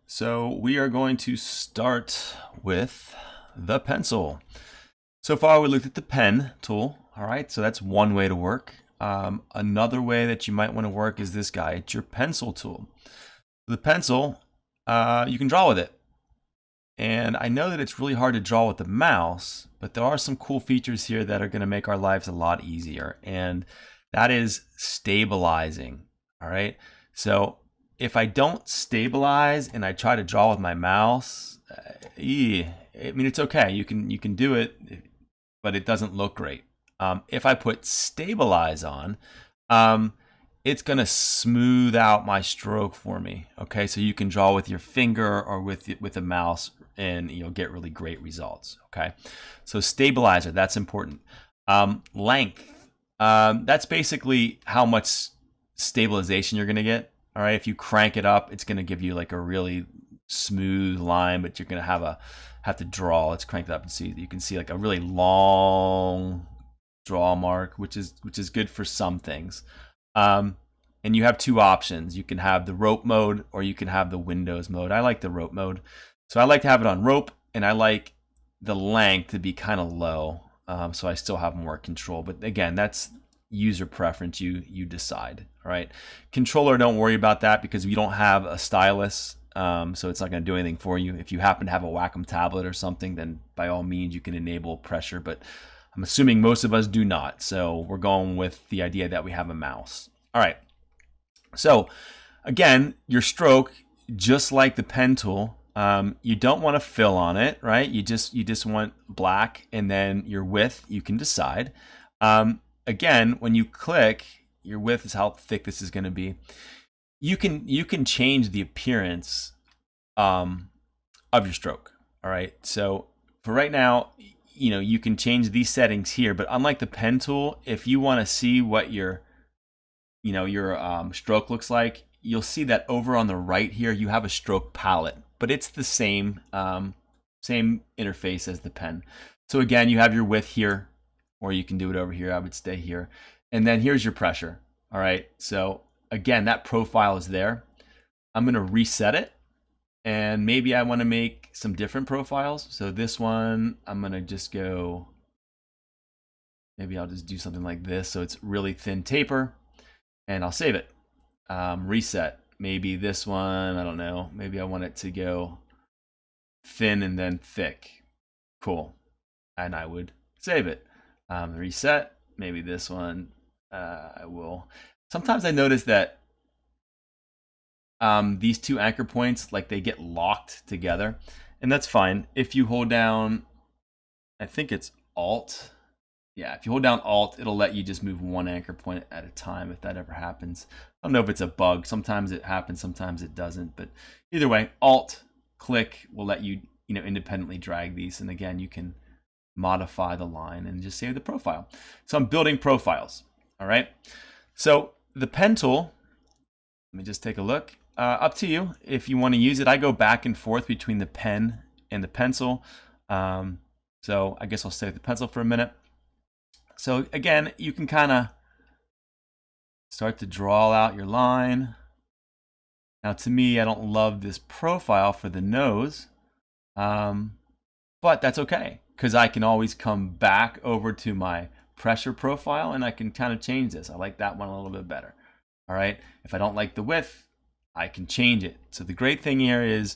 So we are going to start with the pencil. So far we looked at the pen tool. All right, so that's one way to work. Another way that you might want to work is this guy. It's your pencil tool. The pencil, you can draw with it. And I know that it's really hard to draw with the mouse, but there are some cool features here that are going to make our lives a lot easier. And that is stabilizing. All right, so if I don't stabilize and I try to draw with my mouse, I mean, it's okay. You can do it, but it doesn't look great. If I put stabilize on, it's gonna smooth out my stroke for me. Okay, so you can draw with your finger or with a mouse, and you'll get really great results. Okay, so stabilizer, that's important. Length, that's basically how much stabilization you're gonna get. All right, if you crank it up, it's going to give you like a really smooth line, but you're going to have to draw. Let's crank it up and see. You can see like a really long draw mark, which is good for some things. And you have two options. You can have the rope mode or you can have the Windows mode. I like the rope mode, so I like to have it on rope, and I like the length to be kind of low, so I still have more control. But again, that's user preference. You decide. All right, controller, don't worry about that because we don't have a stylus, so it's not going to do anything for you. If you happen to have a Wacom tablet or something, then by all means you can enable pressure, but I'm assuming most of us do not, so we're going with the idea that we have a mouse. All right, so again, your stroke, just like the pen tool, you don't want to fill on it, right? You just want black, and then your width you can decide. Again, when you click, your width is how thick this is going to be. You can change the appearance of your stroke. All right. So for right now, you can change these settings here. But unlike the pen tool, if you want to see what your stroke looks like, you'll see that over on the right here you have a stroke palette, but it's the same interface as the pen. So again, you have your width here, or you can do it over here. I would stay here. And then here's your pressure. All right, so again, that profile is there. I'm gonna reset it, and maybe I wanna make some different profiles. So this one, I'm gonna just go, maybe I'll just do something like this. So it's really thin taper, and I'll save it. Reset, maybe this one, I don't know. Maybe I want it to go thin and then thick. Cool, and I would save it. Reset, maybe this one. I will. Sometimes I notice that these two anchor points, like they get locked together, and that's fine. If you hold down, I think it's Alt. Yeah, if you hold down Alt, it'll let you just move one anchor point at a time if that ever happens. I don't know if it's a bug. Sometimes it happens, sometimes it doesn't. But either way, Alt click will let you independently drag these, and again, you can modify the line and just save the profile. So I'm building profiles. All right, so the pen tool, let me just take a look. Up to you if you want to use it. I go back and forth between the pen and the pencil, so I guess I'll stay with the pencil for a minute. So again, you can kind of start to draw out your line. Now to me, I don't love this profile for the nose, but that's okay because I can always come back over to my pressure profile and I can kind of change this. I like that one a little bit better. All right, if I don't like the width, I can change it. So the great thing here is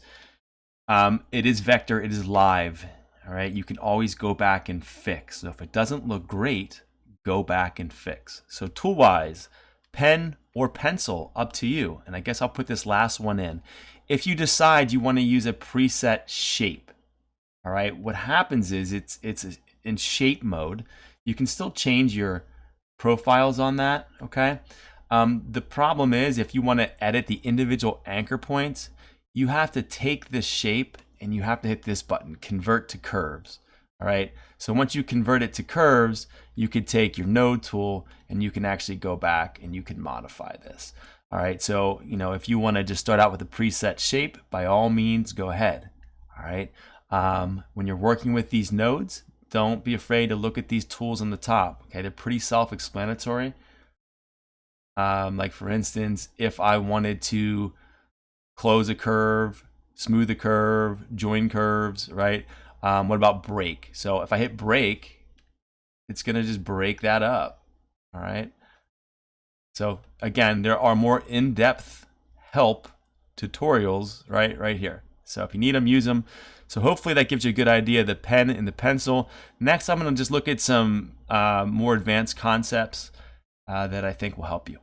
it is vector, it is live. All right, you can always go back and fix. So if it doesn't look great, go back and fix. So tool wise, pen or pencil, up to you. And I guess I'll put this last one in. If you decide you want to use a preset shape, all right, what happens is it's in shape mode. You can still change your profiles on that, okay? The problem is if you want to edit the individual anchor points, you have to take this shape and you have to hit this button, convert to curves, all right? So once you convert it to curves, you could take your node tool and you can actually go back and you can modify this, all right? So, if you want to just start out with a preset shape, by all means, go ahead, all right? When you're working with these nodes, don't be afraid to look at these tools on the top. Okay, they're pretty self-explanatory. Like for instance, if I wanted to close a curve, smooth a curve, join curves, right? What about break? So if I hit break, it's gonna just break that up, all right? So again, there are more in-depth help tutorials right here. So if you need them, use them. So hopefully that gives you a good idea of the pen and the pencil. Next, I'm gonna just look at some more advanced concepts that I think will help you.